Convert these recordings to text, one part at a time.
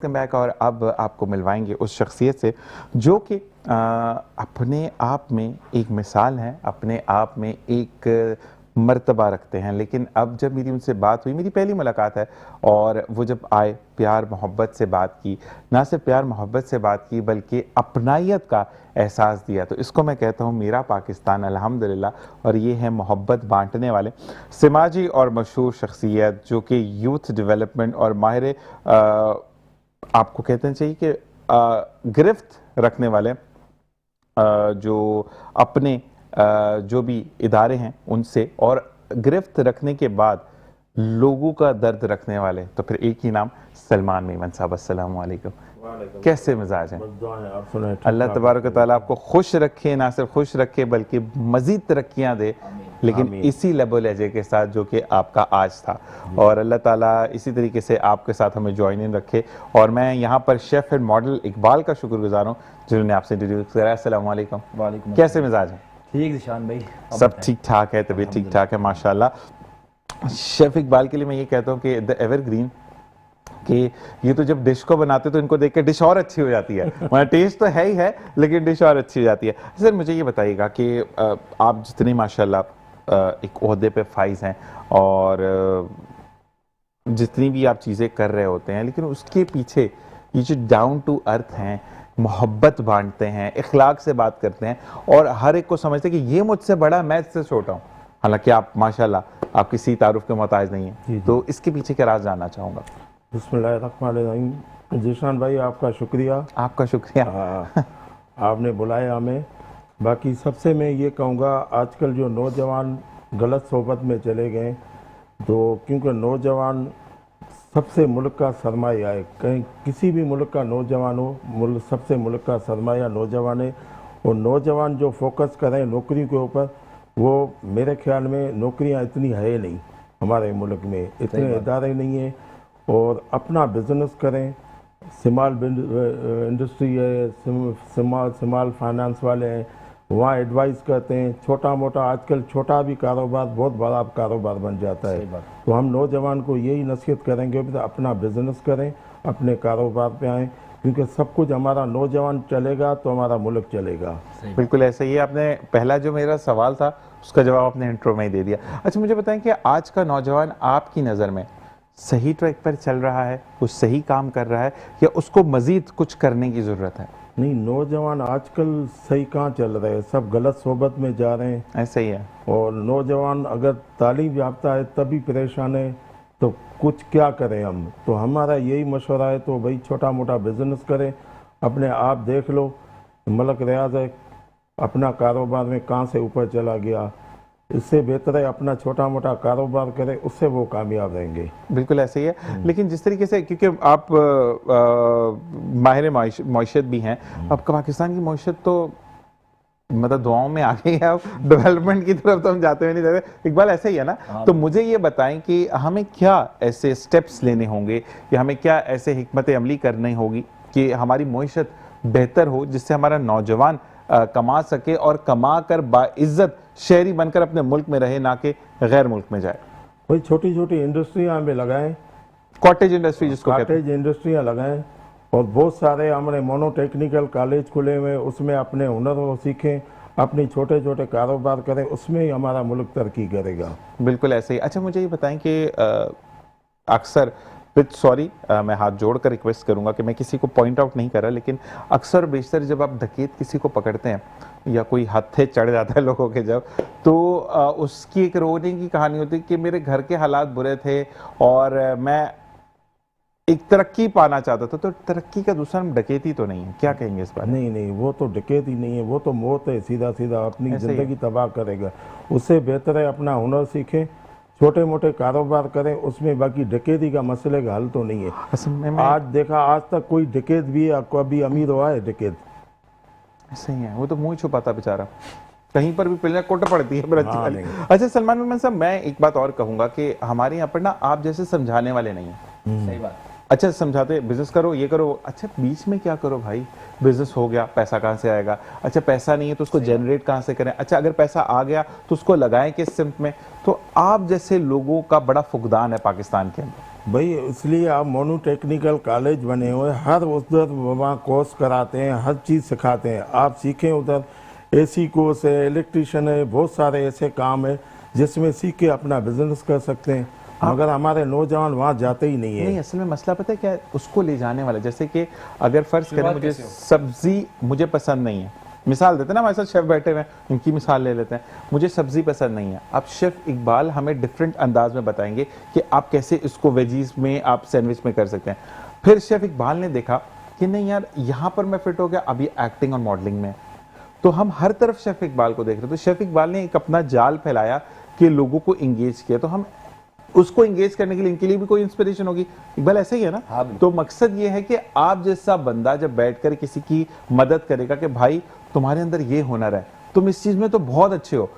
Welcome back. और अब आपको मिलवाएंगे उस शख्सियत से जो कि अपने आप में एक मिसाल है, अपने आप में एक मर्तबा रखते हैं। लेकिन अब जब मेरी उनसे बात हुई, मेरी पहली मुलाकात है, और वो जब आए, प्यार मोहब्बत से बात की, ना सिर्फ प्यार मोहब्बत से बात की बल्कि अपनायत का एहसास दिया। तो इसको मैं कहता हूँ मेरा पाकिस्तान अल्हम्दुलिल्लाह। और ये है मोहब्बत बांटने वाले समाजी और मशहूर शख्सियत जो कि यूथ डेवलपमेंट और माहिर आपको कहते हैं चाहिए कि गिरफ्त रखने वाले जो अपने जो भी इदारे हैं उनसे, और गिरफ्त रखने के बाद लोगों का दर्द रखने वाले, तो फिर एक ही नाम, सलमान मेमन साहब। अस्सलाम वालेकुम। कैसे मिजाज हैं? अल्लाह तबारक व तआला आपको खुश रखे, ना सिर्फ खुश रखे बल्कि मजीद तरक्कियां दे, लेकिन इसी लबो लहजे के साथ जो कि आपका आज था। और अल्लाह ताला इसी तरीके से आपके साथ हमें ज्वाइन इन रखे। और मैं यहाँ पर शेफ एंड मॉडल इकबाल का शुक्रगुजार हूँ जिन्होंने आपसे इंट्रोड्यूस कराया। अस्सलाम वालेकुम। वालेकुम। कैसे मिजाज हैं? ठीक जिशान भाई, सब ठीक ठाक है, तबीयत ठीक ठाक है माशाल्लाह। शेफ इकबाल के लिए मैं ये कहता हूँ कि द एवरग्रीन, कि ये तो जब डिश को बनाते तो इनको देख के डिश और अच्छी हो जाती है। मतलब टेस्ट तो है ही है लेकिन डिश और अच्छी हो जाती है। सर मुझे ये बताइएगा कि आप जितनी माशाल्लाह एक ओहदे पे फाइज हैं और जितनी भी आप चीज़ें कर रहे होते हैं, लेकिन उसके पीछे ये जो डाउन टू अर्थ हैं, मोहब्बत बांटते हैं, इखलाक से बात करते हैं और हर एक को समझते हैं कि ये मुझसे बड़ा, मैं इससे छोटा हूँ। हालांकि आप माशाल्लाह आप किसी तारुफ के मोहताज नहीं हैं, तो इसके पीछे क्या राज जानना चाहूँगा। बिस्मिल्लाहिर्रहमानिर्रहीम। जिशान भाई आपका शुक्रिया। आपका शुक्रिया। आपने बुलाया हमें। बाकी सबसे मैं ये कहूँगा, आजकल जो नौजवान गलत सोबत में चले गए, तो क्योंकि नौजवान सबसे मुल्क का सरमाया है, कहीं किसी भी मुल्क का नौजवान हो, सबसे मुल्क का सरमाया नौजवान है। और नौजवान जो फोकस करें नौकरी के ऊपर, वो मेरे ख्याल में नौकरियां इतनी है नहीं हमारे मुल्क में, इतने इदारे नहीं हैं। और अपना बिजनेस करें, स्मॉल इंडस्ट्री है, स्मॉल फाइनेंस वाले हैं, वहाँ एडवाइस करते हैं। छोटा मोटा आजकल छोटा भी कारोबार बहुत बड़ा कारोबार बन जाता है। तो हम नौजवान को यही नसीहत करेंगे कि अपना बिजनेस करें, अपने कारोबार पे आएँ, क्योंकि सब कुछ हमारा नौजवान चलेगा तो हमारा मुल्क चलेगा। बिल्कुल ऐसा ही। आपने पहला जो मेरा सवाल था उसका जवाब आपने इंट्रो में ही दे दिया। अच्छा मुझे बताएं कि आज का नौजवान आपकी नज़र में सही ट्रैक पर चल रहा है, कुछ सही काम कर रहा है, या उसको मजीद कुछ करने की ज़रूरत है? नहीं, नौजवान आजकल सही कहाँ चल रहे हैं, सब गलत सोबत में जा रहे हैं। ऐसा ही है। और नौजवान अगर तालीम याफ्ता है तभी परेशान है, तो कुछ क्या करें हम। तो हमारा यही मशवरा है, तो भाई छोटा मोटा बिजनेस करें। अपने आप देख लो, मलक रियाज है, अपना कारोबार में कहाँ से ऊपर चला गया। इससे बेहतर है अपना छोटा मोटा कारोबार करें, उससे वो कामयाब रहेंगे। बिल्कुल ऐसे ही है। लेकिन जिस तरीके से, क्योंकि आप माहिर मईशत भी हैं, अब पाकिस्तान की मईशत तो मतलब दुआओं में आ गई है, अब डेवलपमेंट की तरफ तो हम जाते हुए नहीं जाते। इकबाल ऐसा ही है ना? तो मुझे ये बताएं कि हमें क्या ऐसे स्टेप्स लेने होंगे, या हमें क्या ऐसे हिकमत अमली करनी होगी कि हमारी मईशत बेहतर हो, जिससे हमारा नौजवान कमा सके और कमा कर बाइज्जत शहरी बनकर अपने मुल्क में रहे, ना कि गैर मुल्क में जाए। वही छोटी छोटी इंडस्ट्रियाँ में लगाएं, कॉटेज इंडस्ट्री जिसको कहते हैं, कॉटेज इंडस्ट्रियाँ लगाएं। और बहुत सारे हमारे मोनोटेक्निकल कॉलेज खुले हुए, उसमें अपने हुनर को सीखें, अपने छोटे छोटे कारोबार करें, उसमें ही हमारा मुल्क तरक्की करेगा। बिल्कुल ऐसे ही। अच्छा मुझे ये बताएं कि अक्सर सॉरी मैं हाथ जोड़कर रिक्वेस्ट करूंगा कि मैं किसी को पॉइंट आउट नहीं कर रहा, लेकिन अक्सर बेशतर जब आप डकैत किसी को पकड़ते हैं या कोई हत्थे चढ़ जाता है लोगों के जब, तो उसकी एक रोने की कहानी होती है कि मेरे घर के हालात बुरे थे और मैं एक तरक्की पाना चाहता था। तो तरक्की का दूसरा नाम डकैती तो नहीं है, क्या कहेंगे इस बार? नहीं नहीं, वो तो डकैती नहीं है, वो तो मौत है, सीधा सीधा अपनी ज़िंदगी तबाह करेगा। उससे बेहतर है अपना हुनर सीखें, छोटे मोटे कारोबार करें, उसमें बाकी डकैती का मसले का हल तो नहीं है। आज देखा, आज तक कोई डकैत भी है, कभी अमीर हुआ है डकैत? ऐसे ही है, वो तो मुंह छुपाता बेचारा, कहीं पर भी पहले कोट पड़ती है। अच्छा सलमान मेमन साहब, मैं एक बात और कहूंगा कि हमारे यहाँ पर ना आप जैसे समझाने वाले नहीं हैं। सही बात। अच्छा समझाते बिजनेस करो, ये करो, अच्छा बीच में क्या करो भाई, बिजनेस हो गया, पैसा कहाँ से आएगा? अच्छा पैसा नहीं है तो उसको जनरेट कहाँ से करें? अच्छा अगर पैसा आ गया तो उसको लगाएं किस सिमत में? तो आप जैसे लोगों का बड़ा फुकदान है पाकिस्तान के अंदर। भाई इसलिए आप मोनू टेक्निकल कॉलेज बने हुए, हर उधर वहाँ कोर्स कराते हैं, हर चीज़ सिखाते हैं, आप सीखें उधर। एसी कोर्स है, इलेक्ट्रिशियन है, बहुत सारे ऐसे काम है जिसमें सीख के अपना बिजनेस कर सकते हैं, मगर हमारे नौजवान वहाँ जाते ही नहीं नहीं, है। असल में मसला पता है क्या है, उसको ले जाने वाला, जैसे कि अगर फर्ज करें मुझे सब्जी मुझे पसंद नहीं है, मिसाल देते हैं ना, हमारे साथ शेफ बैठे हुए हैं, उनकी मिसाल ले लेते हैं, मुझे सब्जी पसंद नहीं है, अब शेफ इकबाल हमें डिफरेंट अंदाज में बताएंगे कि आप कैसे इसको वेजीज में आप सैंडविच में कर सकते हैं। फिर शेफ इकबाल ने देखा कि नहीं यार यहाँ पर मैं फिट हो गया, अभी एक्टिंग और मॉडलिंग में, तो हम हर तरफ शेफ इकबाल को देख रहे थे। तो शेफ इकबाल ने एक अपना जाल फैलाया कि लोगों को इंगेज किया, तो हम उसको इंगेज करने के लिए इनके लिए भी कोई इंस्पिरेशन होगी। इकबाल ऐसे ही है ना? हाँ, तो मकसद ये है कि आप जैसा बंदा जब बैठकर किसी की मदद करेगा कि भाई तुम्हारे अंदर ये हुनर है, तुम इस चीज में तो बहुत अच्छे हो,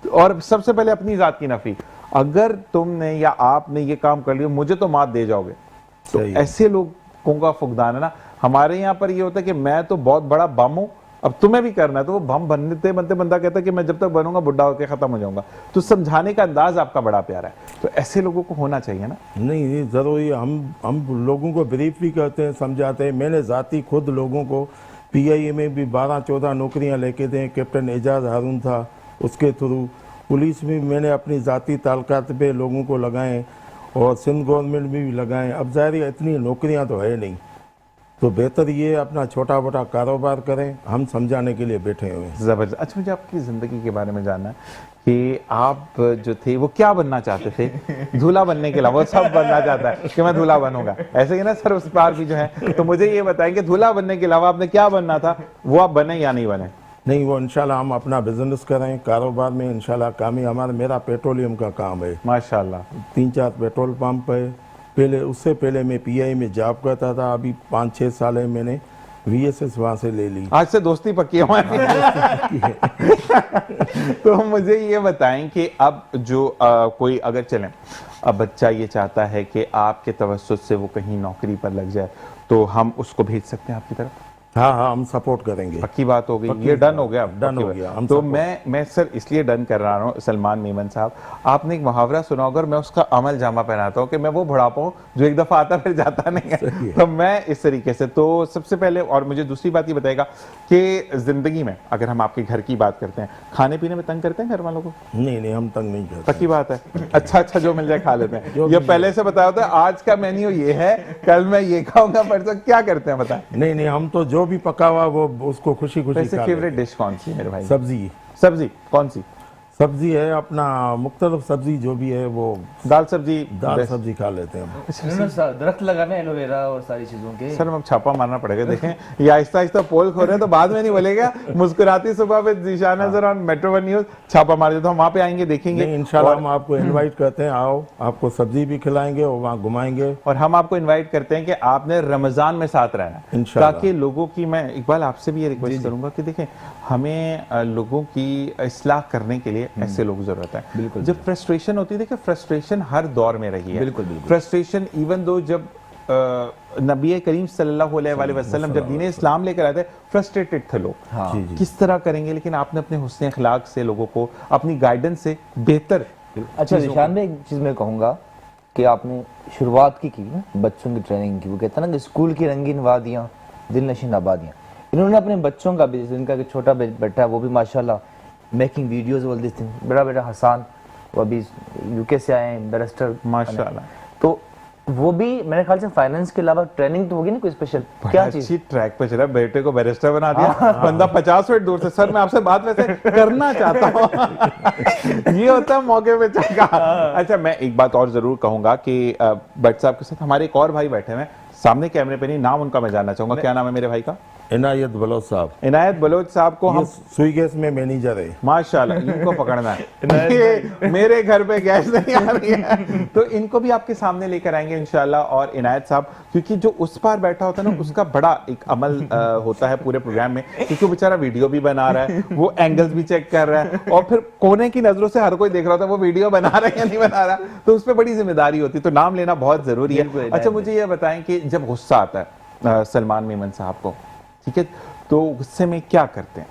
और सबसे पहले अपनी जात की नफी, अगर तुमने या आपने ये काम कर लिया मुझे तो मात दे जाओगे। तो सही है। ऐसे लोगों का फुकदान है ना। हमारे यहाँ पर ये होता है कि मैं तो बहुत बड़ा बम हूं, अब तुम्हें भी करना है, तो वो बम बनते बनते बंदा कहता है कि मैं जब तक बनूंगा बुढ़ा होकर खत्म हो जाऊंगा। तो समझाने का अंदाज आपका बड़ा प्यारा है, तो ऐसे लोगों को होना चाहिए ना। नहीं ये ज़रूरी है, हम लोगों को ब्रीफ भी करते हैं, समझाते हैं। मैंने ज़ाती खुद लोगों को PIA में भी 12-14 नौकरियां लेके दें, कैप्टन एजाज हारून था उसके थ्रू, पुलिस में मैंने अपनी ज़ाती ताल्लुकात पे लोगों को लगाएं, और सिंध गवर्नमेंट में भी लगाएं। अब ज़ाहिर है इतनी नौकरियां तो है नहीं, तो बेहतर ये अपना छोटा मोटा कारोबार करें, हम समझाने के लिए बैठे हुए हैं। जबरदस्त। अच्छा, मुझे आपकी जिंदगी के बारे में जानना है कि आप जो थे वो क्या बनना चाहते थे? दूल्हा बनने के अलावा, वो सब बनना चाहता है कि मैं दूल्हा बनूंगा, ऐसे ही ना सर उस पार भी जो है। तो मुझे ये बताएं कि दूल्हा बनने के अलावा आपने क्या बनना था, वो आप बने या नहीं बने? नहीं, वो इंशाल्लाह हम अपना बिजनेस करें, कारोबार में इंशाल्लाह कामी। मेरा पेट्रोलियम का काम है, माशाल्लाह। 3-4 पेट्रोल पंप है। पहले उससे पहले मैं PI में जॉब करता था, अभी 5-6 साल है मैंने VSS वहाँ से ले ली। आज से दोस्ती पक्की है हमारी। तो मुझे ये बताएं कि अब जो कोई अगर चलें, अब बच्चा ये चाहता है कि आपके तवस्सुत से वो कहीं नौकरी पर लग जाए, तो हम उसको भेज सकते हैं आपकी तरफ? हाँ हाँ, हम सपोर्ट करेंगे। पक्की बात हो गई, ये डन हो गया? डन हो पक्की गया, बात। हम तो support- मैं सर इसलिए डन कर रहा हूँ सलमान मेमन साहब, आपने एक मुहावरा सुना होगा, और मैं उसका अमल जामा पहनाता हूँ कि मैं वो बुढ़ापा हूँ जो एक दफा आता फिर जाता नहीं है। तो मैं इस तरीके से, तो सबसे पहले, और मुझे दूसरी बात ये बताएगा कि जिंदगी में अगर हम आपके घर की बात करते हैं, खाने पीने में तंग करते हैं घर वालों को? नहीं, हम तंग नहीं करते। पक्की बात है। अच्छा जो मिल जाए खा लेते हैं। ये पहले से बताया होता है आज का मेन्यू ये है, कल मैं ये खाऊंगा, परसों क्या करते हैं बताएं? नहीं, हम तो जो भी पका हुआ वो उसको खुशी खुशी वैसे खा फेवरेट लेते डिश कौन सी है मेरे भाई? हैं। सब्जी सब्जी कौन सी? सब्जी है अपना मुख्तलिफ सब्जी जो भी है वो, दाल सब्जी? दाल सब्जी खा लेते हैं हम। इन्होंने दरख्त लगाना है एलोवेरा और सारी चीजों के। सर अब छापा मारना पड़ेगा, देखें ये आहिस्ता आहिस्ता पोल खो रहे हैं, तो बाद में नहीं बोलेगा मुस्कुराती सुबह पे जीशान नजर ऑन मेट्रो वन न्यूज छापा मार दे, तो हम वहाँ पे आएंगे देखेंगे। नहीं, इंशाल्लाह हम आपको इनवाइट करते हैं, आओ, आपको सब्जी भी खिलाएंगे और वहाँ घुमाएंगे। और हम आपको इनवाइट करते हैं कि आपने रमजान में साथ रहना है, इंशाल्लाह। ताकि लोगों की, मैं इकबाल आपसे भी ये रिक्वेस्ट करूंगा कि देखें हमें लोगों की इस्लाह करने के लिए ऐसे लोग जरूरत है। बिल्कुल। जब फ्रस्ट्रेशन होती है, देखिए फ्रस्ट्रेशन हर दौर में रही है। बिल्कुल, बिल्कुल। फ्रस्ट्रेशन इवन दो जब नबी करीम सल्लल्लाहु अलैहि वसल्लम जब दीन इस्लाम लेकर आए थे, फ्रस्ट्रेटेड थे लोग। हाँ। जी। किस तरह करेंगे, लेकिन आपने अपने हुस्न अखलाक से लोगों को, अपनी गाइडेंस से बेहतर। अच्छा निशान भाई, एक चीज मैं कहूंगा कि आपने शुरुआत की ना बच्चों की ट्रेनिंग की, वो कहता ना कि स्कूल की रंगीन वादियां, दिल नशीन आबादियां। इन्होंने अपने बच्चों का भी, जिनका कि छोटा बेटा है वो भी माशाल्लाह making videos all this thing, बड़ा बेटा हसन वो अभी UK से आए हैं, बैरिस्टर माशाल्लाह। तो वो भी मेरे ख्याल से फाइनेंस के अलावा ट्रेनिंग तो होगी ना कोई स्पेशल, क्या चीज? अच्छी ट्रैक पे चला, बेटे को बैरिस्टर बना दिया, बंदा 50 फीट दूर से, सर मैं आपसे बात वैसे करना चाहता हूँ। ये होता है मौके पे चक्का। अच्छा मैं एक बात और जरूर कहूंगा कि भट्ट साहब के साथ हमारे एक और भाई बैठे हुए हैं, सामने कैमरे पे नहीं, नाम उनका मैं जानना चाहूंगा, क्या नाम है मेरे भाई का? इनायत बलोच साहब, इनायत बलोच साहब को ये हम सुई गैस में मैनेजर है। माशाल्लाह इनको पकड़ना है। ये मेरे घर पे गैस नहीं आ रही है, तो इनको भी आपके सामने लेकर आएंगे इंशाल्लाह। और इनायत साहब, क्योंकि जो उस पार बैठा होता है ना, उसका बड़ा एक अमल होता है पूरे प्रोग्राम में, क्योंकि वो बेचारा वीडियो भी बना रहा है, वो एंगल्स भी चेक कर रहा है, और फिर कोने की नजरों से हर कोई देख रहा होता है वो वीडियो बना रहा है या नहीं बना रहा, तो उस पर बड़ी जिम्मेदारी होती है, तो नाम लेना बहुत जरूरी है। अच्छा मुझे ये बताएं कि जब गुस्सा आता है सलमान मेमन साहब को, ठीक है, तो गुस्से में क्या करते हैं?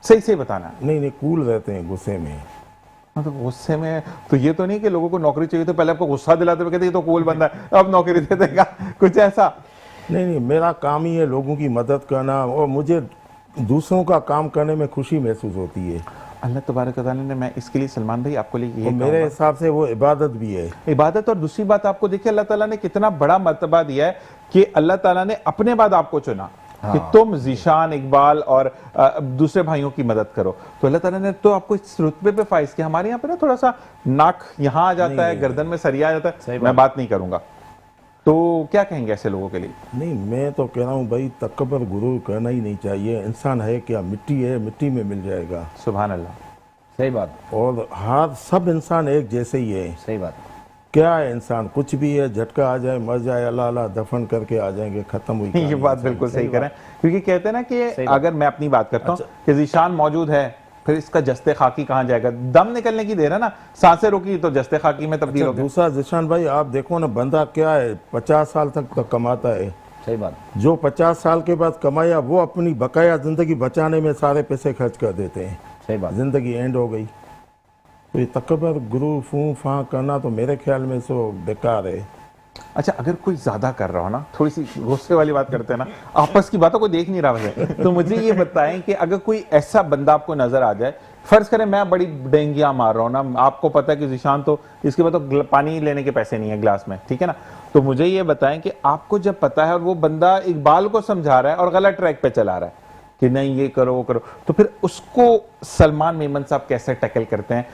सही से बताना। नहीं, कूल रहते हैं गुस्से में, मतलब गुस्से में तो ये तो नहीं कि लोगों को नौकरी चाहिए तो पहले आपको गुस्सा दिलाते हुए कहते ये तो कूल बंदा है अब नौकरी दे देगा, कुछ ऐसा? नहीं, मेरा काम ही है लोगों की मदद करना, और मुझे दूसरों का काम करने में खुशी महसूस होती है। अल्लाह तबारक व तआला ने, मैं इसके लिए सलमान भाई आपको लिए और मेरे हिसाब से वो इबादत भी है। इबादत, और दूसरी बात आपको देखिए अल्लाह ताला ने कितना बड़ा मर्तबा दिया है कि अल्लाह ताला ने अपने बाद आपको चुना कि तुम जीशान, इकबाल और दूसरे भाइयों की मदद करो। तो अल्लाह ताला ने तो आपको इस रुतबे पे फाइज किया। हमारे यहाँ पे ना थोड़ा सा नाक यहाँ आ जाता है, गर्दन में सरिया आ जाता है, मैं बात नहीं करूंगा। तो क्या कहेंगे ऐसे लोगों के लिए? नहीं, मैं तो कह रहा हूँ भाई, तकबर गुरूर करना ही नहीं चाहिए। इंसान है क्या, मिट्टी है, मिट्टी में मिल जाएगा। सुभान अल्लाह, सही बात, और हर सब इंसान एक जैसे ही है। सही बात। क्या है इंसान, कुछ भी है, झटका आ जाए, मर जाए, अल्लाह अल्लाह दफन करके आ जाएंगे, खत्म हुई ये बात बिल्कुल सही करें, क्योंकि कहते हैं ना कि अगर मैं अपनी बात करता हूँ कि जीशान मौजूद है, फिर इसका जस्ते खाकी कहाँ जाएगा? दम निकलने की देर है ना, सांसें रोकी तो जस्ते खाकी में तब्दील हो गया। दूसरा जिशान भाई, आप देखो ना, बंदा क्या है 50 साल तक तो कमाता है। सही बात। जो 50 साल के बाद कमाया वो अपनी बकाया जिंदगी बचाने में सारे पैसे खर्च कर देते हैं। सही बात। जिंदगी एंड हो गई। तो ये तकबर गुरु फूं फां करना तो मेरे ख्याल में सो बेकार है। अच्छा, अगर कोई ज्यादा कर रहा हो ना, थोड़ी सी गुस्से वाली बात करते हैं ना, आपस की बातों को देख नहीं रहा वैसे, तो मुझे ये बताएं कि अगर कोई ऐसा बंदा आपको नजर आ जाए, फर्ज करें मैं बड़ी डेंगियां मार रहा हूँ ना, आपको पता है कि जीशान तो इसके बाद तो पानी लेने के पैसे नहीं है गिलास में, ठीक है ना, तो मुझे ये बताएं कि आपको जब पता है और वो बंदा इकबाल को समझा रहा है और गलत ट्रैक पे चला रहा है कि नहीं ये करो वो करो, तो फिर उसको सलमान मेमन साहब कैसे टैकल करते हैं?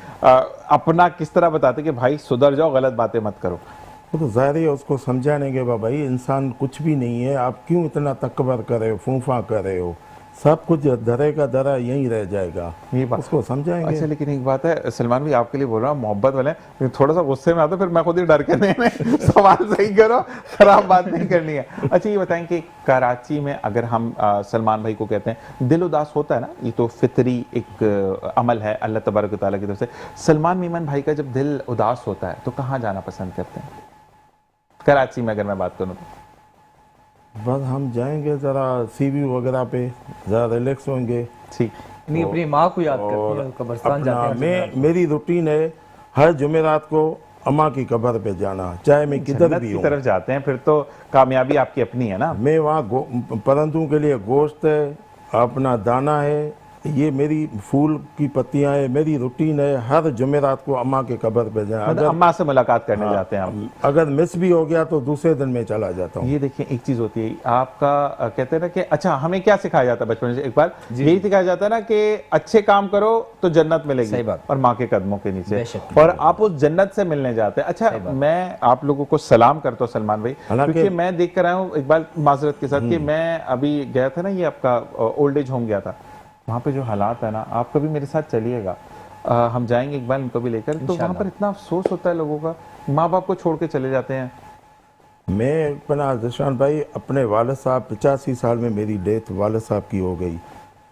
अपना किस तरह बताते कि भाई सुधर जाओ, गलत बातें मत करो? वो तो जाहिर है उसको समझाने के बाद, भाई इंसान कुछ भी नहीं है, आप क्यों इतना तकबर कर रहे हो, फूफा कर रहे हो, सब कुछ धरे का धरा यहीं रह जाएगा। ये बात उसको समझाएंगे। अच्छा, लेकिन एक बात है सलमान भी, आपके लिए बोल रहा हूँ, मोहब्बत वाले हैं, थोड़ा सा गुस्से में आते फिर मैं खुद ही डर के नहीं सवाल सही करो, खराब बात नहीं करनी है। अच्छा, ये बताएं कि कराची में अगर हम सलमान भाई को कहते हैं दिल उदास होता है ना, ये तो फितरी एक अमल है अल्लाह तबारक व तआला की तरफ से। सलमान मेमन भाई का जब दिल उदास होता है तो कहाँ जाना पसंद करते हैं कराची में, अगर मैं बात करूँ तो? बस हम जाएंगे जरा सीवी वगैरह पे, जरा रिलैक्स होंगे। ठीक, नहीं, अपनी माँ को याद करते हैं, कब्रिस्तान जाते हैं। मेरी रूटीन है हर जुमेरात को अम्मा की कब्र पे जाना, चाहे मैं किधर जन्नत भी की हूँ। तरफ जाते हैं, फिर तो कामयाबी आपकी अपनी है ना। मैं वहाँ परंतु के लिए गोश्त है, अपना दाना है, ये मेरी फूल की पत्तियां है, मेरी रूटीन है, हर जुमेरात को अम्मा के कब्र पे जाए। मतलब अम्मा से मुलाकात करने जाते हैं हम। अगर मिस भी हो गया तो दूसरे दिन में चला जाता हूँ। ये देखिए एक चीज होती है आपका, कहते हैं ना कि अच्छा हमें क्या सिखाया जाता है बचपन से, एक बार यही सिखाया जाता है ना कि अच्छे काम करो तो जन्नत मिलेगी। सही बात। और माँ के कदमों के नीचे, और आप उस जन्नत से मिलने जाते हैं। अच्छा, मैं आप लोगों को सलाम करता हूँ सलमान भाई, क्योंकि मैं देख कर आया हूँ एक बार माजरत के साथ कि मैं अभी गया था ना, ये आपका ओल्ड एज होम गया था, वहाँ पे जो हालात है ना, आप कभी मेरे साथ चलिएगा, हम जाएंगे एक बार इनको भी लेकर, तो वहाँ पर इतना अफसोस होता है लोगों का, माँ बाप को छोड़ के चले जाते हैं। मैं अपना जिशान भाई, अपने वालिद साहब 85 साल में मेरी डेथ वालिद साहब की हो गई।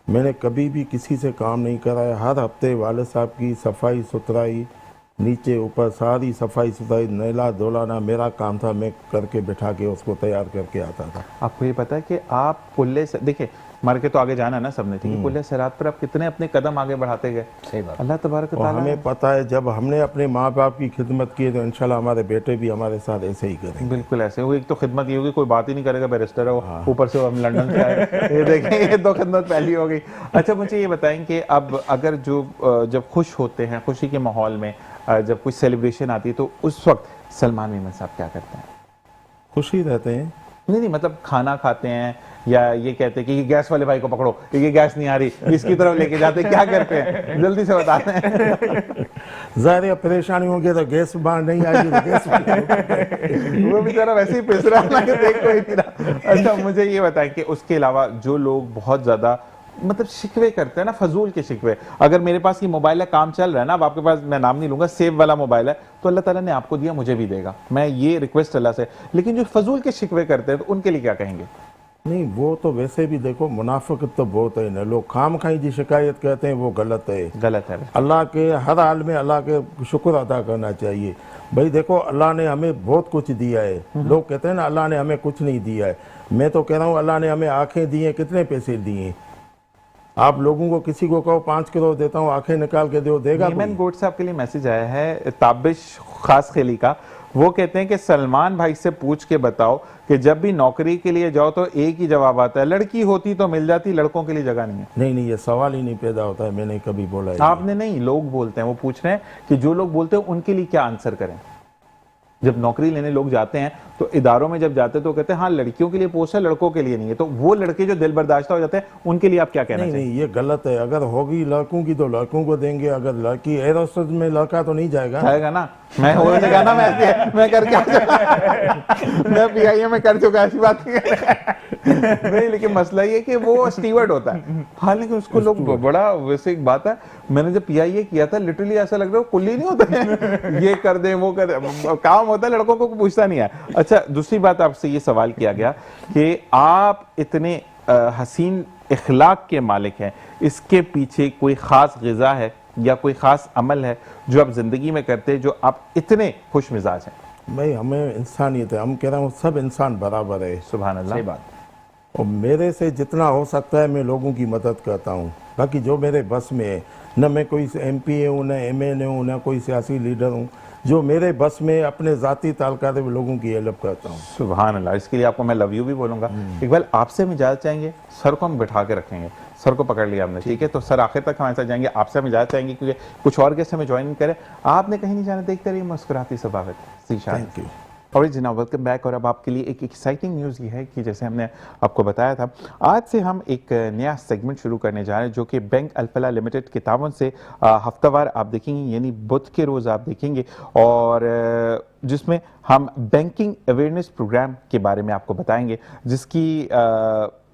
मैंने कभी भी किसी से काम नहीं कराया, हर हफ्ते वालिद साहब की सफाई सुथराई, नीचे ऊपर सारी सफाई सुथराई, नैला धोलाना मेरा काम था, मैं करके बैठा के उसको तैयार करके आता था। आपको ये पता है कि आप पुल्ले से, देखिए मर के तो आगे जाना है ना सबने, ठीक है, पुल्ले सिरात पर आप कितने अपने कदम आगे बढ़ाते गए। सही बात। अल्लाह तबारक व और तआला, हमें पता है जब हमने अपने माँ बाप की खिदमत की तो इंशाल्लाह हमारे बेटे भी हमारे साथ ऐसे ही करेंगे। बिल्कुल ऐसे वो, एक तो खिदमत ये होगी कोई बात ही नहीं करेगा, बैरिस्टर है वो, ऊपर से हम लंदन से आए, ये देखें ये दो खिदमत पहली हो गई। अच्छा, मुझे ये बताएं कि अब अगर जो जब खुश होते हैं, खुशी के माहौल में जब कुछ सेलिब्रेशन आती है, तो उस वक्त सलमान मेमन साहब क्या करते हैं? खुशी रहते हैं। नहीं, मतलब खाना खाते हैं या ये कहते हैं कि ये गैस वाले भाई को पकड़ो, ये गैस नहीं आ रही, इसकी तरफ लेके जाते हैं, क्या करते हैं जल्दी से बताते हैं? ज़ाहिर परेशानी होगी तो गैस बाहर नहीं आएगी तो गैस वो बेचारा वैसे ही पिस रहा है कि देख कोई नहीं रहा। अच्छा, मुझे ये बताएं कि उसके अलावा जो लोग बहुत ज्यादा मतलब शिकवे करते हैं ना, फजूल के शिकवे, अगर मेरे पास ये मोबाइल है, काम चल रहा है ना, अब आपके पास, मैं नाम नहीं लूंगा, सेव वाला मोबाइल है, तो अल्लाह ताला ने आपको दिया, मुझे भी देगा, मैं ये रिक्वेस्ट अल्लाह से, लेकिन जो फजूल के शिकवे करते हैं तो उनके लिए क्या कहेंगे? नहीं, वो तो वैसे भी देखो मुनाफिक तो बहुत है ना, लोग खाम खाई जी शिकायत करते हैं, वो गलत है। गलत है। अल्लाह के हर हाल में अल्लाह के शुक्र अदा करना चाहिए। भाई देखो, अल्लाह ने हमें बहुत कुछ दिया है। लोग कहते हैं ना अल्लाह ने हमें कुछ नहीं दिया है, मैं तो कह रहा हूँ अल्लाह ने हमें आंखें दी हैं, कितने पैसे दिए, आप लोगों को किसी को कहो 5 करोड़ देता हूँ आंखें निकाल के दो, देगा कोई? नीमन गोट साहब के लिए मैसेज आया है ताबिश खास खेली का। वो कहते हैं कि सलमान भाई से पूछ के बताओ कि जब भी नौकरी के लिए जाओ तो एक ही जवाब आता है, लड़की होती तो मिल जाती, लड़कों के लिए जगह नहीं है। नहीं, ये सवाल ही नहीं पैदा होता है, मैंने कभी बोला है। आपने नहीं, लोग बोलते हैं। वो पूछ रहे हैं कि जो लोग बोलते हैं उनके लिए क्या आंसर करें। जब नौकरी लेने लोग जाते हैं तो इदारों में जब जाते हैं तो कहते हैं हाँ लड़कियों के लिए पोस्ट है, लड़कों के लिए नहीं है। तो वो लड़के जो दिल बर्दाश्ता हो जाते हैं उनके लिए आप क्या कहना चाहिए? नहीं, ये गलत है। अगर होगी लड़कों की तो लड़कों को देंगे, अगर लड़की एयर होस्टेस में लड़का तो नहीं जाएगा ना। मैं हो जाएगा ना, मैं करके मैं पीआईए में कर चुका, ऐसी बात नहीं। लेकिन मसला ये कि वो स्टीवर्ड होता है। हाँ, लेकिन उसको लोग बड़ा, वैसे एक बात है, मैंने जब पीआईए किया था लिटरली ऐसा लग रहा है कुल्ली नहीं होता है, ये कर दे वो कर दे, काम होता है, लड़कों को पूछता नहीं है। अच्छा, दूसरी बात आपसे ये सवाल किया गया कि आप इतने हसीन इखलाक के मालिक हैं, इसके पीछे कोई खास ग़िज़ा है या कोई खास अमल है जो आप जिंदगी में करते हैं जो आप इतने खुश मिजाज हैं? भाई, हमें इंसानियत है। हम कह रहा हूँ सब इंसान बराबर है। सुभान अल्लाह। सही बात। और मेरे से जितना हो सकता है मैं लोगों की मदद करता हूँ। बाकी जो मेरे बस में है, न मैं कोई MP हूँ, न MN हूँ, न कोई सियासी लीडर हूँ, जो मेरे बस में अपने ज़ाती ताल्लुकात में लोगों की हेल्प करता हूँ। सुभान अल्लाह। इसके लिए आपको मैं लव यू भी बोलूँगा। इकबाल, आपसे हम इजाज़त चाहेंगे, सर को हम बिठा के रखेंगे। सर को पकड़ लिया हमने, ठीक है? तो सर आखिर तक हमारे साथ जाएंगे। आपसे हम इजाज़त चाहेंगे क्योंकि कुछ और गेस्ट हमें ज्वाइन करें। आपने कहीं नहीं जाना, देखते रहिए मुस्कुराती सबावत। Thank you. और जनाब, वेलकम बैक। और अब आपके लिए एक एक्साइटिंग न्यूज़ ये है कि जैसे हमने आपको बताया था, आज से हम एक नया सेगमेंट शुरू करने जा रहे हैं जो कि बैंक अल-फलाह लिमिटेड के तावन से हफ्तावार आप देखेंगे, यानी बुध के रोज़ आप देखेंगे, और जिसमें हम बैंकिंग अवेयरनेस प्रोग्राम के बारे में आपको बताएंगे, जिसकी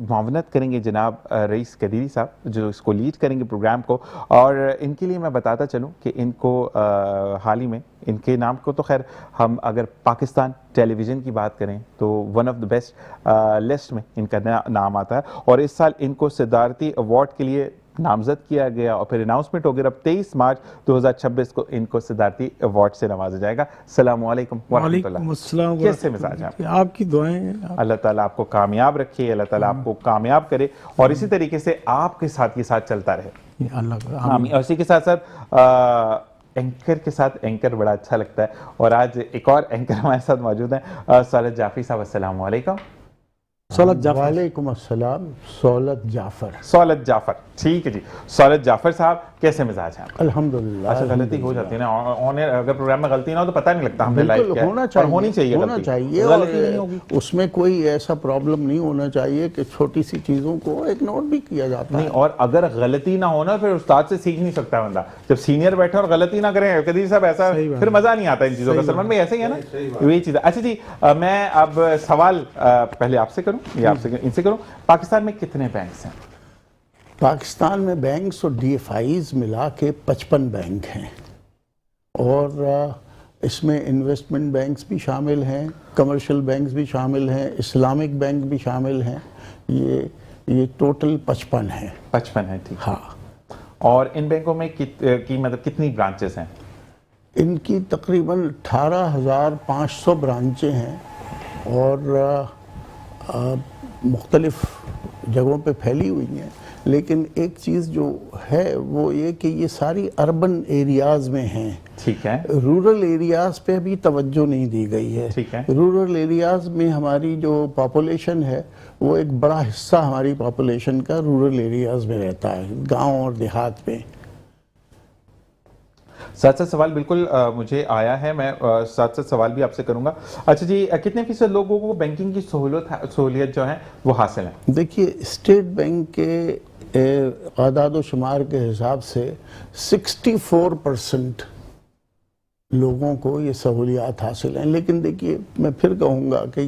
मुआवनत करेंगे जनाब रईस कदीरी साहब, जो इसको लीड करेंगे प्रोग्राम को। और इनके लिए मैं बताता चलूँ कि इनको हाल ही में, इनके नाम को तो खैर हम अगर पाकिस्तान टेलीविज़न की बात करें तो one of the best list में इनका नाम आता है। और इस साल इनको सिद्धार्थी अवार्ड के लिए नामजद किया गया और फिर अनाउंसमेंट हो गया। अब 23 मार्च 2026 को इनको सिद्धार्थी अवार्ड से नवाजा जाएगा। अस्सलाम वालेकुम वरहमतुल्लाह। कैसे मिजाज हैं आपकी दुआएं? अल्लाह ताला आपको कामयाब रखे, अल्लाह ताला आपको कामयाब करे और इसी तरीके से आपके साथ ये साथ चलता रहे। अल्लाह। और इसी के साथ साथ एंकर के साथ एंकर बड़ा अच्छा लगता है। और आज एक और एंकर हमारे साथ मौजूद हैं, सौलत जाफरी साहब। अस्सलाम वालेकुम। वालेकुम अस्सलाम। सौलत जाफर। सौलत जाफर, ठीक है जी। सौलत जाफर साहब, कैसे मिजाज हैं? अल्हम्दुलिल्लाह। अच्छा, गलती हो जाती है ना ऑन एयर, अगर प्रोग्राम में गलती ना हो तो पता नहीं लगता हमने लाइव किया है। होना चाहिए, होनी चाहिए, होना गलती। चाहिए। गलती नहीं होगी, उसमें कोई ऐसा प्रॉब्लम नहीं होना चाहिए कि छोटी सी चीज़ों को इग्नोर भी किया जाता नहीं। है। और अगर गलती ना होना फिर उस्ताद से सीख नहीं सकता बंदा। जब सीनियर बैठे और गलती ना करें कदीर साहब, ऐसा फिर मजा नहीं आता इन चीजों का। सलमान भाई ऐसे ही है ना, वही चीज है। अच्छा जी, मैं अब सवाल पहले आपसे करूं या आपसे इनसे करूं, पाकिस्तान में कितने बैंक्स हैं? पाकिस्तान में बैंक्स और DFIs मिला के 55 बैंक हैं और इसमें इन्वेस्टमेंट बैंक्स भी शामिल हैं, कमर्शियल बैंक्स भी शामिल हैं, इस्लामिक बैंक भी शामिल हैं। ये टोटल 55 हैं। 55 है, ठीक। हाँ। और इन बैंकों में मतलब कितनी ब्रांचेस हैं? इनकी तकरीबन 18,500 ब्रांचें हैं और मुख्तलिफ जगहों पे फैली हुई हैं। लेकिन एक चीज़ जो है वो ये कि ये सारी अर्बन एरियाज़ में हैं। ठीक है। रूरल एरियाज़ पे भी तवज्जो नहीं दी गई है। ठीक है। रूरल एरियाज़ में हमारी जो पॉपुलेशन है वो एक बड़ा हिस्सा हमारी पॉपुलेशन का रूरल एरियाज़ में रहता है, गांव और देहात में। साथ साथ सवाल बिल्कुल मुझे आया है, मैं साथ साथ सवाल भी आपसे करूंगा। अच्छा जी, कितने फीसद लोगों को बैंकिंग की सहूलियत जो है वो हासिल है? देखिए, स्टेट बैंक के आदाद शुमार के हिसाब से 64% लोगों को ये सहूलियात हासिल हैं। लेकिन देखिए, मैं फिर कहूँगा कि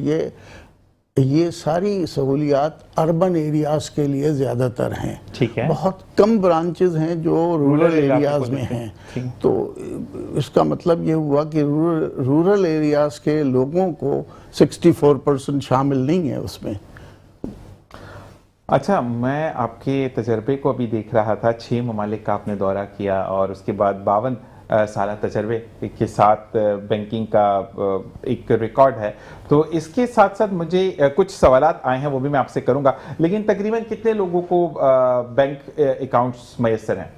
ये सारी सहूलियात अर्बन एरियाज़ के लिए ज़्यादातर हैं। ठीक है। बहुत कम ब्रांचेस हैं जो रूरल एरियाज़ में हैं। तो इसका मतलब ये हुआ कि रूरल एरियाज़ के लोगों को 64% शामिल नहीं है उसमें। अच्छा, मैं आपके तजर्बे को अभी देख रहा था, 6 ममालिक का आपने दौरा किया और उसके बाद 52 साल तजर्बे के साथ बैंकिंग का एक रिकॉर्ड है, तो इसके साथ साथ मुझे कुछ सवालात आए हैं वो भी मैं आपसे करूंगा, लेकिन तकरीबन कितने लोगों को बैंक अकाउंट्स मैसर हैं?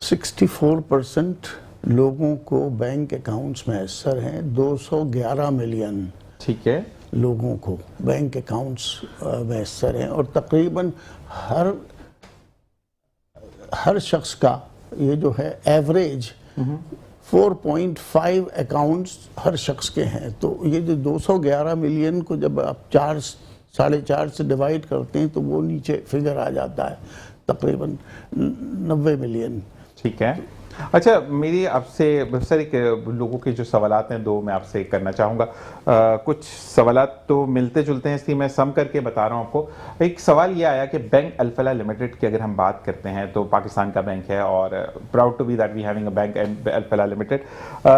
64% लोगों को बैंक अकाउंट्स मैसर हैं। 211 मिलियन ठीक है, लोगों को बैंक अकाउंट्स मैसर हैं, और तकरीबन हर शख्स का ये जो है एवरेज 4.5 अकाउंट्स हर शख्स के हैं। तो ये जो 211 मिलियन को जब आप 4-4.5 से डिवाइड करते हैं तो वो नीचे फिगर आ जाता है तकरीबन 90 मिलियन। ठीक है। अच्छा, मेरी आपसे बहुत सारे लोगों के जो सवालात हैं, दो मैं आपसे करना चाहूँगा। कुछ सवालात तो मिलते जुलते हैं, इसलिए मैं सम करके बता रहा हूँ आपको। एक सवाल ये आया कि बैंक अल-फलाह लिमिटेड की अगर हम बात करते हैं तो पाकिस्तान का बैंक है और proud to be that we having a bank Alfalah limited,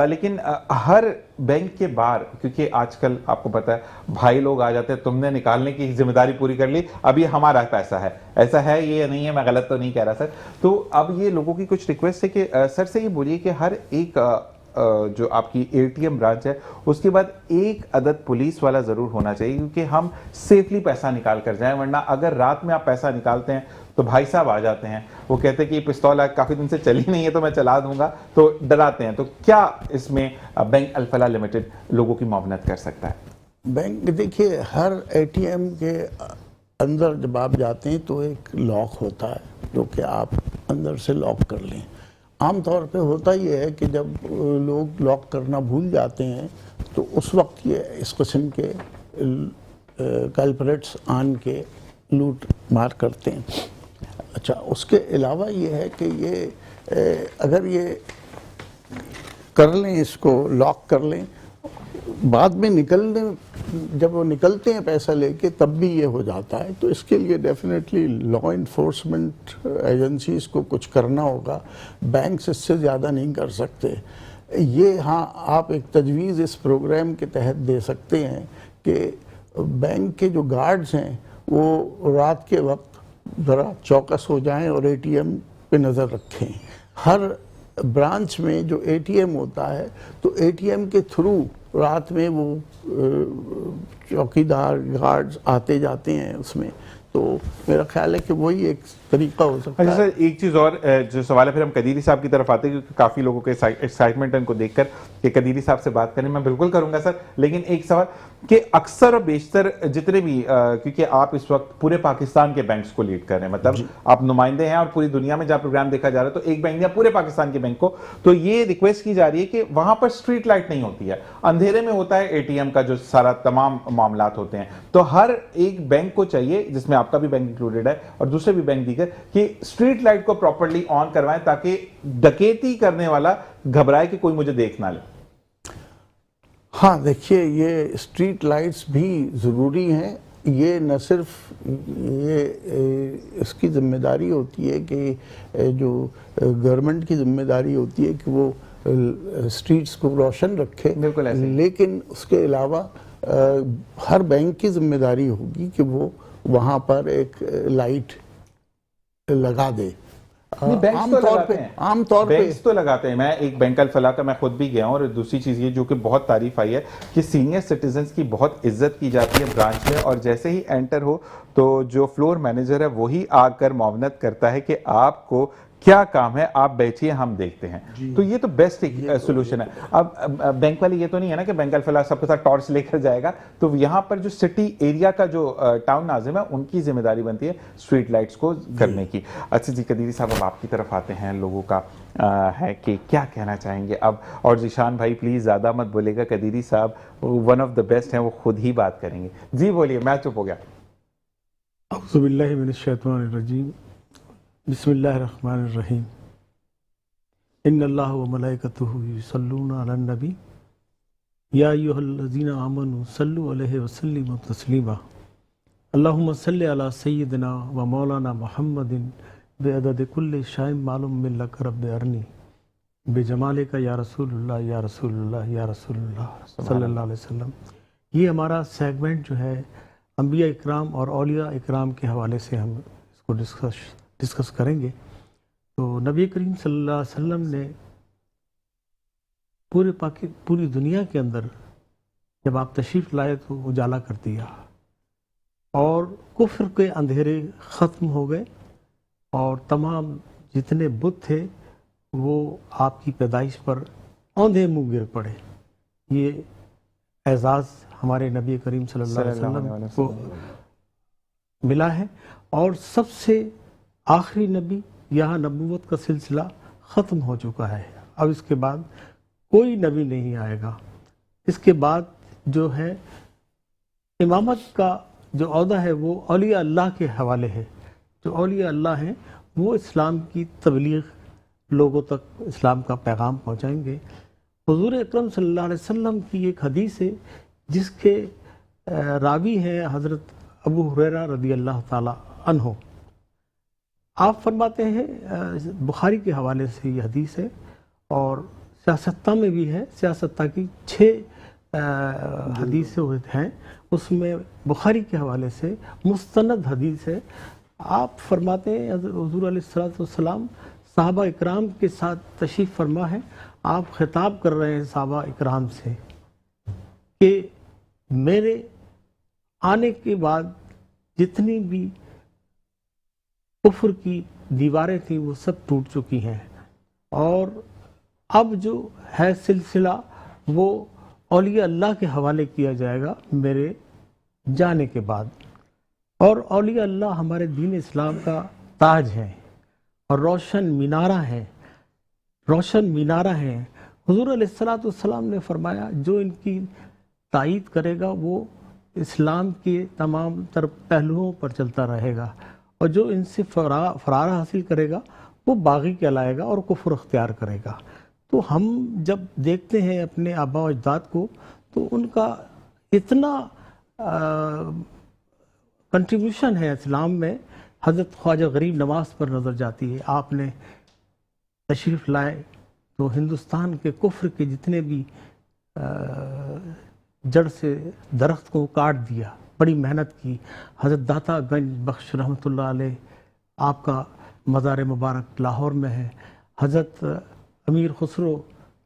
लेकिन हर बैंक के बाहर, क्योंकि आजकल आपको पता है भाई लोग आ जाते हैं, तुमने निकालने की जिम्मेदारी पूरी कर ली, अब ये हमारा पैसा है, ऐसा है ये नहीं है, मैं गलत तो नहीं कह रहा सर। तो अब ये लोगों की कुछ रिक्वेस्ट है कि सर से ये बोलिए कि हर एक जो आपकी एटीएम ब्रांच है उसके बाद एक अदद पुलिस वाला जरूर होना चाहिए, क्योंकि हम सेफली पैसा निकाल कर जाएं, वरना अगर रात में आप पैसा निकालते हैं तो भाई साहब आ जाते हैं, वो कहते हैं कि पिस्तौल काफी दिन से चली नहीं है तो मैं चला दूंगा, तो डराते हैं। तो क्या इसमें बैंक अल-फलाह लिमिटेड लोगों की मुआवनत कर सकता है? बैंक, देखिए, हर एटीएम के अंदर जब आप जाते हैं तो एक लॉक होता है जो कि आप अंदर से लॉक कर लें। आमतौर पे होता ये है कि जब लोग लॉक करना भूल जाते हैं तो उस वक्त ये इस किस्म के कल्प्रेट्स आन के लूट मार करते हैं। अच्छा, उसके अलावा ये है कि ये अगर ये कर लें, इसको लॉक कर लें, बाद में जब वो निकलते हैं पैसा लेके तब भी ये हो जाता है, तो इसके लिए डेफिनेटली लॉ इन्फोर्समेंट एजेंसीज को कुछ करना होगा। बैंक्स इससे ज़्यादा नहीं कर सकते। ये हाँ, आप एक तजवीज़ इस प्रोग्राम के तहत दे सकते हैं कि बैंक के जो गार्ड्स हैं वो रात के वक्त ज़रा चौकस हो जाएं और एटीएम पे नज़र रखें। हर ब्रांच में जो एटीएम होता है तो एटीएम के थ्रू रात में वो चौकीदार गार्ड्स आते जाते हैं उसमें, तो मेरा ख्याल है कि वही एक तरीका हो सकता है। अच्छा सर, एक चीज़ और जो सवाल है, फिर हम कदीरी साहब की तरफ आते हैं, क्योंकि काफ़ी लोगों के एक्साइटमेंट है इनको देखकर कि कदीरी साहब से बात करें, मैं बिल्कुल करूंगा सर, लेकिन एक सवाल कि अक्सर और बेशतर जितने भी क्योंकि आप इस वक्त पूरे पाकिस्तान के बैंक्स को लीड कर रहे हैं, मतलब आप नुमाइंदे हैं और पूरी दुनिया में जहाँ प्रोग्राम देखा जा रहा है तो एक बैंक या पूरे पाकिस्तान के बैंक को, तो ये रिक्वेस्ट की जा रही है कि वहां पर स्ट्रीट लाइट नहीं होती है, अंधेरे में होता है एटीएम का जो सारा तमाम मामलात होते हैं, तो हर एक बैंक को चाहिए, जिसमें आपका भी बैंक इंक्लूडेड है और दूसरे भी बैंक दीगर, कि स्ट्रीट लाइट को प्रॉपर्ली ऑन करवाएं ताकि डकैती करने वाला घबराए कि कोई मुझे देख ना ले। हाँ, देखिए, ये स्ट्रीट लाइट्स भी ज़रूरी हैं। ये न सिर्फ ये इसकी ज़िम्मेदारी होती है कि जो गवर्नमेंट की ज़िम्मेदारी होती है कि वो स्ट्रीट्स को रोशन रखे, बिल्कुल ऐसे ही। लेकिन उसके अलावा हर बैंक की ज़िम्मेदारी होगी कि वो वहाँ पर एक लाइट लगा दे। आमतौर पे तो लगाते हैं। मैं एक बैंक अल-फलाह का मैं खुद भी गया हूं, और दूसरी चीज ये जो कि बहुत तारीफ आई है कि सीनियर सिटीजन्स की बहुत इज्जत की जाती है ब्रांच में, और जैसे ही एंटर हो तो जो फ्लोर मैनेजर है वही आकर मुआवनत करता है कि आपको क्या काम है, आप बैठिए हम देखते हैं। तो ये तो बेस्ट एक सोल्यूशन है। अब बैंक वाले ये तो नहीं है ना कि बैंक अल-फलाह सबके साथ टॉर्च लेकर जाएगा, तो यहाँ पर जो सिटी एरिया का जो टाउन नाज़िम है उनकी जिम्मेदारी बनती है स्ट्रीट लाइट्स को करने की। अच्छा जी, कदीरी साहब, अब आपकी तरफ आते हैं। लोगों का है कि क्या कहना चाहेंगे अब, और जिशान भाई प्लीज ज्यादा मत बोलेगा, कदीरी साहब वन ऑफ द बेस्ट हैं, वो खुद ही बात करेंगे। जी बोलिए, मैं चुप हो गया। औज़ुबिल्लाहि मिनश्शैतानिर्रजीम, बिस्मिल्लाहिर्रहमानिर्रहीम। इन्नल्लाह व मलाइकतुहु युसल्लूना अलन नबी या अय्युहल्लज़ीना आमनू सल्लु अलैहि व सल्लिमू तस्लीमा। अल्लाहुम्मा सल्लि अला सय्यिदिना व मौलाना मुहम्मदिन बिअदद कुल्लि शैइन मालूम मिन लक रब्बि अरनी बिजमालिका या रसूलुल्लाह या रसूलुल्लाह या रसूलुल्लाह सल्लल्लाहु अलैहि वसल्लम। ये हमारा सेगमेंट जो है अंबिया इकराम और औलिया इकराम के हवाले से हम इसको डिस्कस करेंगे। तो नबी करीम सल्लल्लाहु अलैहि वसल्लम ने پوری دنیا کے اندر جب آپ تشریف لائے تو اجالا کر دیا اور کفر کے اندھیرے ختم ہو گئے اور تمام جتنے بت تھے وہ آپ کی پیدائش پر اوندھے منہ گر پڑے. یہ اعزاز ہمارے نبی کریم صلی اللہ علیہ وسلم کو ملا ہے اور سب سے آخری نبی یہاں نبوت کا سلسلہ ختم ہو چکا ہے. اب اس کے بعد کوئی نبی نہیں آئے گا. اس کے بعد جو ہے امامت کا جو عہدہ ہے وہ اولیاء اللہ کے حوالے ہے. جو اولیاء اللہ ہیں وہ اسلام کی تبلیغ لوگوں تک اسلام کا پیغام پہنچائیں گے. حضور اکرم صلی اللہ علیہ وسلم کی ایک حدیث ہے جس کے راوی ہیں حضرت ابو ہریرہ رضی اللہ تعالی عنہ. آپ فرماتے ہیں بخاری کے حوالے سے یہ حدیث ہے اور سیاستہ میں بھی ہے. سیاستہ کی 6 حدیثیں ہیں, اس میں بخاری کے حوالے سے مستند حدیث ہے. آپ فرماتے ہیں حضور علیہ السلام صحابہ اکرام کے ساتھ تشریف فرما ہے. آپ خطاب کر رہے ہیں صحابہ اکرام سے کہ میرے آنے کے بعد جتنی بھی کفر کی دیواریں تھیں وہ سب ٹوٹ چکی ہیں اور اب جو ہے سلسلہ وہ اولیاء اللہ کے حوالے کیا جائے گا میرے جانے کے بعد. اور اولیاء اللہ ہمارے دین اسلام کا تاج ہے اور روشن مینارہ ہے. حضور علیہ السلام نے فرمایا جو ان کی تائید کرے گا وہ اسلام کے تمام تر پہلوؤں پر چلتا رہے گا اور جو ان سے فرار حاصل کرے گا وہ باغی کہلائے گا اور کفر اختیار کرے گا. تو ہم جب دیکھتے ہیں اپنے آباء و اجداد کو تو ان کا اتنا کنٹریبیوشن ہے اسلام میں. حضرت خواجہ غریب نواز پر نظر جاتی ہے. آپ نے تشریف لائے تو ہندوستان کے کفر کے جتنے بھی جڑ سے درخت کو کاٹ دیا, بڑی محنت کی. حضرت داتا گنج بخش رحمۃ اللہ علیہ آپ کا مزار مبارک لاہور میں ہے. حضرت امیر خسرو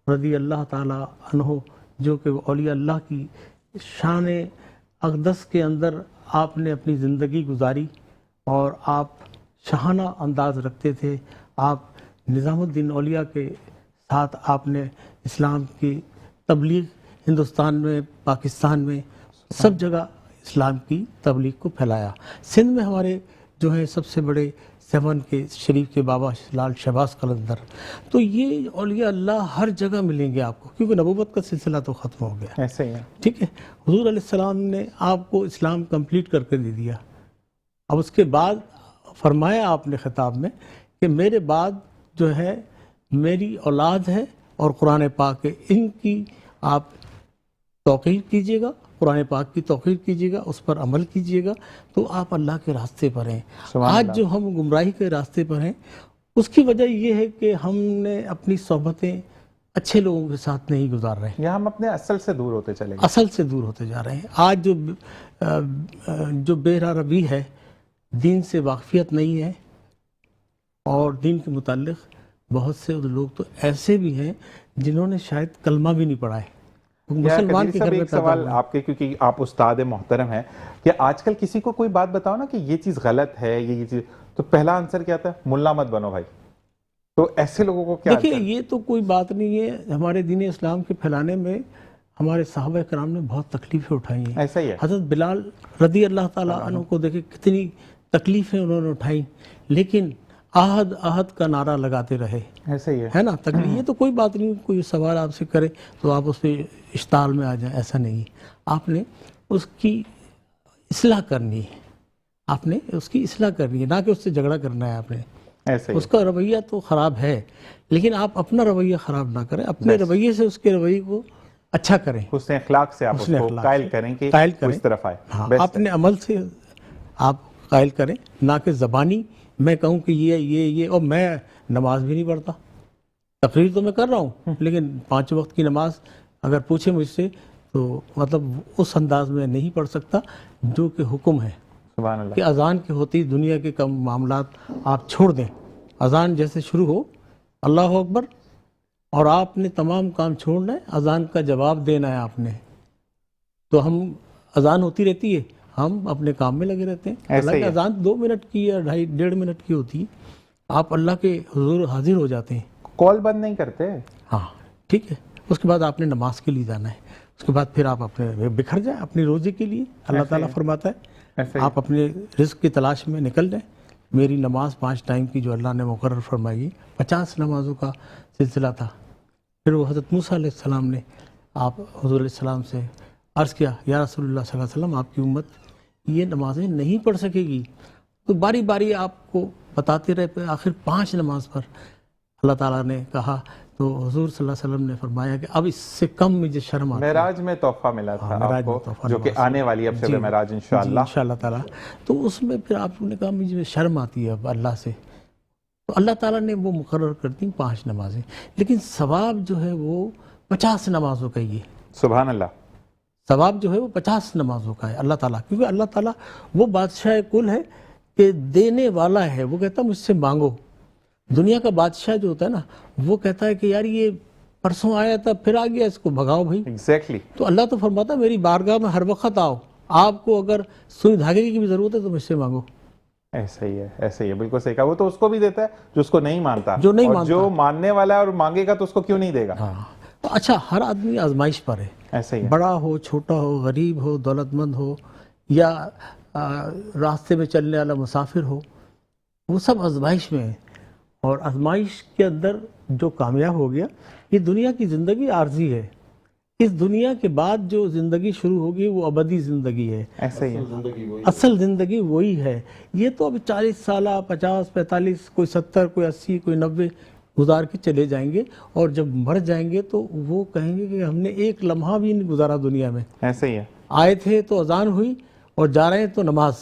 رضی اللہ تعالی عنہ جو کہ اولیاء اللہ کی شان اقدس کے اندر آپ نے اپنی زندگی گزاری اور آپ شاہانہ انداز رکھتے تھے. آپ نظام الدین اولیاء کے ساتھ آپ نے اسلام کی تبلیغ ہندوستان میں, پاکستان میں سب جگہ اسلام کی تبلیغ کو پھیلایا. سندھ میں ہمارے جو ہیں سب سے بڑے 7 کے شریف کے بابا لال شہباز قلندر. تو یہ اولیاء اللہ ہر جگہ ملیں گے آپ کو کیونکہ نبوت کا سلسلہ تو ختم ہو گیا. ایسے ہی ہے. ٹھیک ہے. حضور علیہ السلام نے آپ کو اسلام کمپلیٹ کر کے دے دیا. اب اس کے بعد فرمایا آپ نے خطاب میں کہ میرے بعد جو ہے میری اولاد ہے اور قرآن پاک ہے, ان کی آپ توقیر کیجیے گا, قرآن پاک کی توقیر کیجیے گا, اس پر عمل کیجیے گا تو آپ اللہ کے راستے پر ہیں. آج جو ہم گمراہی کے راستے پر ہیں اس کی وجہ یہ ہے کہ ہم نے اپنی صحبتیں اچھے لوگوں کے ساتھ نہیں گزار رہے ہیں, یا ہم اپنے اصل سے دور ہوتے چلے گئے. اصل سے دور ہوتے جا رہے ہیں. آج جو بے راہ روی ہے, دین سے واقفیت نہیں ہے اور دین کے متعلق بہت سے لوگ تو ایسے بھی ہیں جنہوں نے شاید کلمہ بھی نہیں پڑھا ہے. مسلمان کے گھر میں ایک سوال آپ کے, کیونکہ آپ استاد محترم ہیں, کہ آج کل کسی کو کوئی بات بتاؤ نا کہ یہ چیز غلط ہے, یہ چیز, تو پہلا آنسر کیا تھا؟ ملا مت بنو بھائی. تو ایسے لوگوں کو کیا دیکھیں, یہ تو کوئی بات نہیں ہے. ہمارے دین اسلام کے پھیلانے میں ہمارے صحابہ کرام نے بہت تکلیفیں اٹھائی ہیں. ایسا ہی ہے. حضرت بلال رضی اللہ تعالیٰ عنہ کو دیکھیں کتنی تکلیفیں انہوں نے اٹھائیں, لیکن آہد آہد کا نعرہ لگاتے رہے. ایسا ہی ہے نا. تکلیف یہ تو کوئی بات نہیں, کوئی سوال آپ سے کرے تو آپ اس پہ اشتعال میں آ جائیں, ایسا نہیں. آپ نے اس کی اصلاح کرنی ہے, آپ نے اس کی اصلاح کرنی ہے, نہ کہ اس سے جھگڑا کرنا ہے. آپ نے ایسا ہی اس کا رویہ تو خراب ہے لیکن آپ اپنا رویہ خراب نہ کریں, اپنے رویے سے اس کے رویے کو اچھا کریں, حسن اخلاق سے آپ اس کو قائل کریں کہ اس طرف آئے. ہاں, اپنے عمل سے آپ قائل کریں, نہ کہ زبانی میں کہوں کہ یہ اور میں نماز بھی نہیں پڑھتا. تقریر تو میں کر رہا ہوں لیکن 5 وقت کی نماز اگر پوچھے مجھ سے تو مطلب اس انداز میں نہیں پڑھ سکتا جو کہ حکم ہے. سبحان اللہ. کہ اذان کی ہوتی دنیا کے کم معاملات آپ چھوڑ دیں. اذان جیسے شروع ہو اللہ اکبر اور آپ نے تمام کام چھوڑنا ہے، اذان کا جواب دینا ہے آپ نے. تو ہم اذان ہوتی رہتی ہے، ہم اپنے کام میں لگے رہتے ہیں. حالانکہ اذان 2 منٹ کی یا 1.5 منٹ کی ہوتی ہے، آپ اللہ کے حضور حاضر ہو جاتے ہیں. کال بند نہیں کرتے. ہاں ٹھیک ہے. اس کے بعد آپ نے نماز کے لیے جانا ہے. اس کے بعد پھر آپ اپنے بکھر جائیں اپنی روزی کے لیے. اللہ تعالیٰ فرماتا ہے آپ اپنے رزق کی تلاش میں نکل جائیں. میری نماز 5 ٹائم کی جو اللہ نے مقرر فرمائی، 50 نمازوں کا سلسلہ تھا. پھر وہ حضرت موسیٰ علیہ السلام نے آپ حضور علیہ السلام سے عرض کیا، یا رسول اللہ صلی اللہ علیہ وسلم، آپ کی امت یہ نمازیں نہیں پڑھ سکے گی. تو باری باری آپ کو بتاتے رہے. پھر آخر 5 نماز پر اللہ تعالیٰ نے کہا تو حضور صلی اللہ علیہ وسلم نے فرمایا کہ اب اس سے کم مجھے شرم آتی ہے. معراج میں تحفہ ملا تھا آپ کو، جو کہ آنے والی اب شب معراج انشاءاللہ. انشاءاللہ تعالیٰ. تو اس میں پھر آپ نے کہا مجھے شرم آتی ہے اب اللہ سے. تو اللہ تعالیٰ نے وہ مقرر کر دی 5 نمازیں، لیکن ثواب جو ہے وہ 50 نمازوں کا ہی ہے. سبحان اللہ. ثواب جو ہے وہ 50 نمازوں کا ہے اللہ تعالیٰ. کیونکہ اللہ تعالیٰ وہ بادشاہ کل ہے کہ دینے والا ہے. وہ کہتا ہے مجھ سے مانگو. دنیا کا بادشاہ جو ہوتا ہے نا، وہ کہتا ہے کہ یار یہ پرسوں آیا تھا پھر آ گیا، اس کو بھگاؤ بھائی. ایگزیکٹلی. تو اللہ تو فرماتا ہے میری بارگاہ میں ہر وقت آؤ، آپ کو اگر سوئی دھاگے کی بھی ضرورت ہے تو مجھ سے مانگو. ایسا ہی ہے، ایسا ہی ہے، بالکل صحیح کہا. وہ تو اس کو بھی دیتا ہے جو اس کو نہیں مانتا، جو نہیں اور مانتا. جو ماننے والا ہے اور مانگے گا تو اس کو کیوں نہیں دے گا. ہاں اچھا، ہر آدمی آزمائش پر ہے. ایسا ہی ہے. بڑا ہو، چھوٹا ہو، غریب ہو، دولت مند ہو، یا راستے میں چلنے والا مسافر ہو، وہ سب آزمائش میں ہے. اور آزمائش کے اندر جو کامیاب ہو گیا، یہ دنیا کی زندگی عارضی ہے. اس دنیا کے بعد جو زندگی شروع ہوگی وہ ابدی زندگی ہے. ایسا ہی ہے. اصل زندگی وہی ہے. یہ تو اب 40 سالہ، 50، 45، کوئی 70، کوئی 80، کوئی 90 گزار کے چلے جائیں گے، اور جب مر جائیں گے تو وہ کہیں گے کہ ہم نے ایک لمحہ بھی نہیں گزارا دنیا میں. ایسا ہی ہے. آئے تھے تو اذان ہوئی اور جا رہے ہیں تو نماز.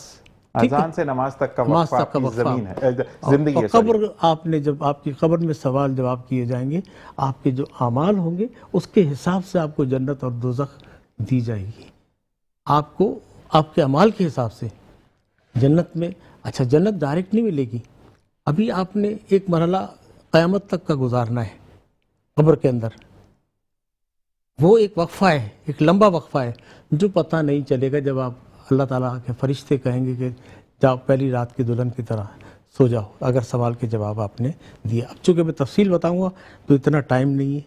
اذان سے نماز تک کا وقفہ آپ کی زمین ہے، زندگی ہے. قبر آپ نے جب آپ کی قبر میں سوال جواب کیے جائیں گے، آپ کے جو اعمال ہوں گے اس کے حساب سے آپ کو جنت اور دوزخ دی جائے گی. آپ کو آپ کے اعمال کے حساب سے جنت میں. اچھا، جنت ڈائریکٹ نہیں ملے گی. ابھی آپ نے ایک مرحلہ قیامت تک کا گزارنا ہے قبر کے اندر. وہ ایک وقفہ ہے، ایک لمبا وقفہ ہے جو پتہ نہیں چلے گا. جب آپ اللہ تعالیٰ کے فرشتے کہیں گے کہ جاؤ پہلی رات کی دلہن کی طرح سو جاؤ، اگر سوال کے جواب آپ نے دیا. اب چونکہ میں تفصیل بتاؤں گا تو اتنا ٹائم نہیں ہے،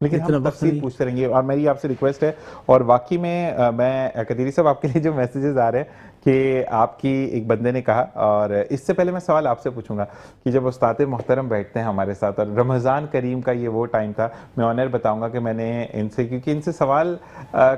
لیکن ہم تفصیل پوچھتے رہیں گے. اور میری آپ سے ریکویسٹ ہے، اور واقعی میں قدیری صاحب آپ کے لیے جو میسیجز آ رہے ہیں کہ آپ کی ایک بندے نے کہا، اور اس سے پہلے میں سوال آپ سے پوچھوں گا کہ جب استاد محترم بیٹھتے ہیں ہمارے ساتھ، اور رمضان کریم کا یہ وہ ٹائم تھا، میں آنر بتاؤں گا کہ میں نے ان سے، کیونکہ ان سے سوال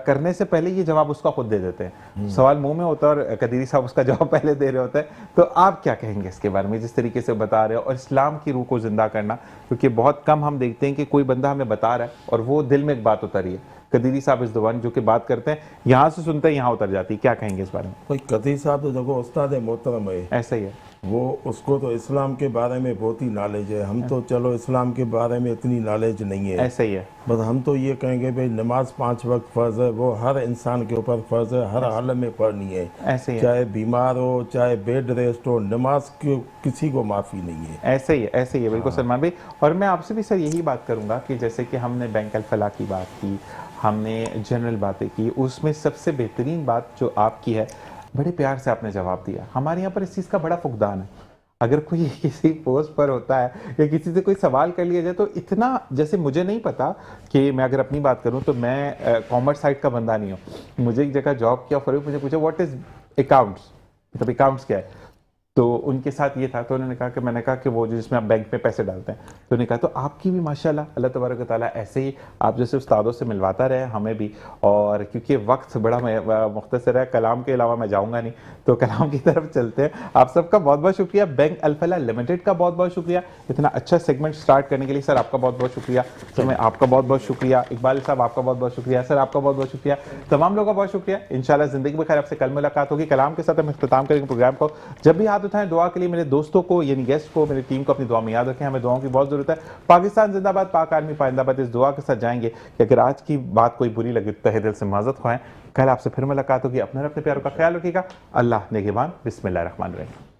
کرنے سے پہلے یہ جواب اس کا خود دے دیتے ہیں. سوال منہ میں ہوتا ہے اور قدیری صاحب اس کا جواب پہلے دے رہے ہوتے ہیں. تو آپ کیا کہیں گے اس کے بارے میں، جس طریقے سے بتا رہے ہو، اور اسلام کی روح کو زندہ کرنا؟ کیونکہ بہت کم ہم دیکھتے ہیں کہ کوئی بندہ ہمیں بتا رہا ہے اور وہ دل میں ایک بات اتری ہے. قدیری صاحب اس دوان جو کہ بات کرتے ہیں، یہاں سے سنتے ہیں یہاں اتر جاتی. کیا کہیں گے اس بارے میں؟ کوئی قدیر صاحب تو دیکھو استاد محترم ہے، ایسا ہی ہے. وہ اس کو تو اسلام کے بارے میں بہت ہی نالج ہے. ہم تو چلو اسلام کے بارے میں اتنی نالج نہیں ہے. ایسا ہی ہے. بس ہم تو یہ کہیں گے بھائی نماز 5 وقت فرض ہے، وہ ہر انسان کے اوپر فرض ہے، ہر حالت میں پڑھنی ہے. ایسے ہی ہے. چاہے بیمار ہو، چاہے بیڈ ریسٹ ہو، نماز کی کسی کو معافی نہیں ہے. ایسے ہی ہے، ایسے ہی ہے، بالکل سلمان بھائی. اور میں آپ سے بھی سر یہی بات کروں گا کہ جیسے کہ ہم نے بینک الفلاح کی بات کی، ہم نے جنرل باتیں کی، اس میں سب سے بہترین بات جو آپ کی ہے، بڑے پیار سے آپ نے جواب دیا. ہمارے یہاں پر اس چیز کا بڑا فقدان ہے. اگر کوئی کسی پوسٹ پر ہوتا ہے یا کسی سے کوئی سوال کر لیا جائے تو اتنا، جیسے مجھے نہیں پتا کہ میں اگر اپنی بات کروں تو میں کامرس سائٹ کا بندہ نہیں ہوں. مجھے ایک جگہ جاب کیا، فروغ مجھے پوچھا واٹ از اکاؤنٹس، مطلب اکاؤنٹس کیا ہے. تو ان کے ساتھ یہ تھا، تو انہوں نے کہا کہ میں نے کہا کہ وہ جس میں آپ بینک میں پیسے ڈالتے ہیں. تو انہوں نے کہا تو آپ کی بھی ماشاءاللہ اللہ تبارک و تعالیٰ ایسے ہی آپ جیسے استادوں سے ملواتا رہے ہمیں بھی. اور کیونکہ وقت بڑا مختصر ہے، کلام کے علاوہ میں جاؤں گا نہیں، تو کلام کی طرف چلتے ہیں. آپ سب کا بہت بہت شکریہ. بینک الفلاح لمیٹڈ کا بہت بہت شکریہ اتنا اچھا سیگمنٹ سٹارٹ کرنے کے لیے. سر آپ کا بہت بہت شکریہ. تو میں آپ کا بہت بہت شکریہ. اقبال صاحب آپ کا بہت بہت شکریہ. سر آپ کا بہت بہت شکریہ. تمام لوگوں کا بہت شکریہ. انشاءاللہ زندگی بخیر، آپ سے کل ملاقات ہوگی. کلام کے ساتھ ہم اختتام کریں گے پروگرام کو. جب بھی ہاتھ اٹھائیں دعا کے لیے، میرے دوستوں کو یعنی گیسٹ کو، میری ٹیم کو اپنی دعا میں یاد رکھیں. ہمیں دعاؤں کی بہت ضرورت ہے. پاکستان زندہ باد، پاک آرمی پائندہ باد. اس دعا کے ساتھ جائیں گے کہ اگر آج کی بات کوئی بری لگے تو تہہ دل سے معذرت خواہیں. کل آپ سے پھر ملاقات ہوگی. اپنے پیاروں کا خیال رکھیے گا. اللہ نگہبان. بسم اللہ الرحمن الرحیم.